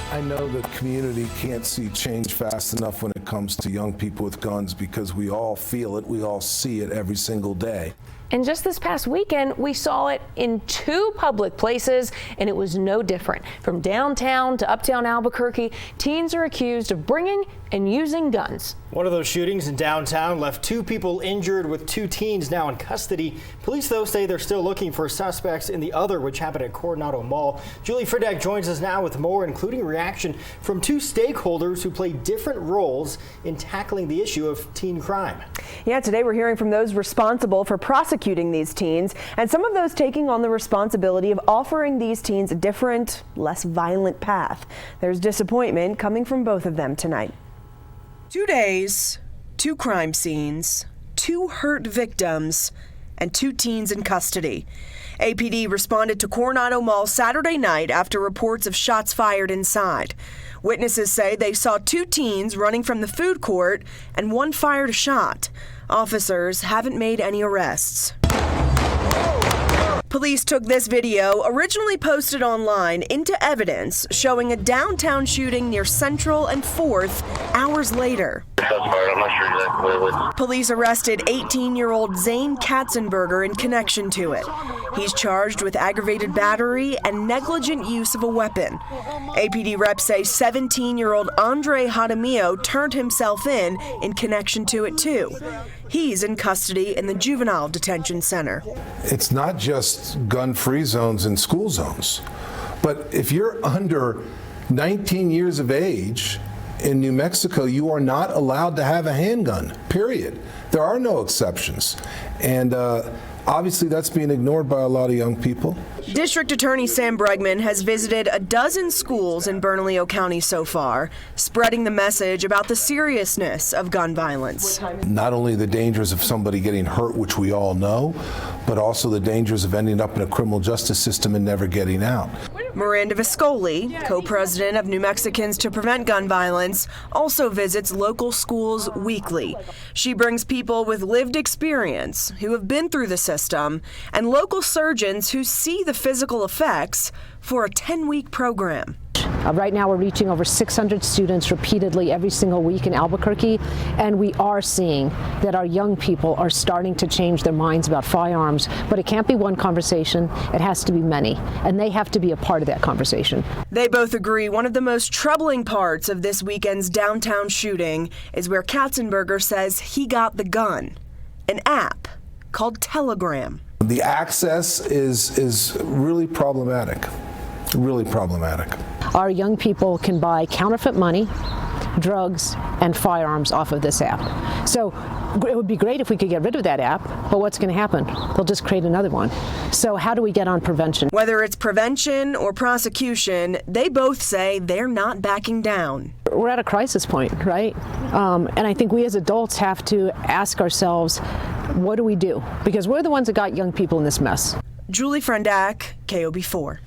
I know the community can't see change fast enough when it comes to young people with guns because we all feel it, we all see it every single day. And just this past weekend, we saw it in 2 public places, and it was no different. From downtown to uptown Albuquerque, teens are accused of bringing and using guns. One of those shootings in downtown left 2 people injured, with 2 teens now in custody. Police, though, say they're still looking for suspects in the other, which happened at Coronado Mall. Julie Friedek joins us now with more, including reaction from 2 stakeholders who play different roles in tackling the issue of teen crime. Yeah, today we're hearing from those responsible for prosecuting these teens, and some of those taking on the responsibility of offering these teens a different, less violent path. There's disappointment coming from both of them tonight. 2 days, 2 crime scenes, 2 hurt victims, and 2 teens in custody. APD responded to Coronado Mall Saturday night after reports of shots fired inside. Witnesses say they saw 2 teens running from the food court and one fired a shot. Officers haven't made any arrests. Police took this video, originally posted online, into evidence, showing a downtown shooting near Central and 4th hours later. I'm not sure exactly what. Police arrested 18-year-old Zane Katzenberger in connection to it. He's charged with aggravated battery and negligent use of a weapon. APD reps say 17-year-old Andre Jaramillo turned himself in connection to it too. He's in custody in the juvenile detention center. It's not just gun-free zones and school zones, but if you're under 19 years of age in New Mexico, you are not allowed to have a handgun, period. There are no exceptions. And obviously that's being ignored by a lot of young people. District Attorney Sam Bregman has visited a dozen schools in Bernalillo County so far, spreading the message about the seriousness of gun violence. Not only the dangers of somebody getting hurt, which we all know, but also the dangers of ending up in a criminal justice system and never getting out. Miranda Viscoli, co-president of New Mexicans to Prevent Gun Violence, also visits local schools weekly. She brings people with lived experience who have been through the system and local surgeons who see the physical effects for a 10-week program. Right now we're reaching over 600 students repeatedly every single week in Albuquerque, and we are seeing that our young people are starting to change their minds about firearms. But it can't be one conversation, it has to be many, and they have to be a part of that conversation. They both agree one of the most troubling parts of this weekend's downtown shooting is where Katzenberger says he got the gun, an app called Telegram. The access is really problematic, really problematic. Our young people can buy counterfeit money, drugs, and firearms off of this app. So it would be great if we could get rid of that app, but what's going to happen? They'll just create another one. So how do we get on prevention? Whether it's prevention or prosecution, they both say they're not backing down. We're at a crisis point, right? And I think we as adults have to ask ourselves, what do we do? Because we're the ones that got young people in this mess. Julie Friedek, KOB4.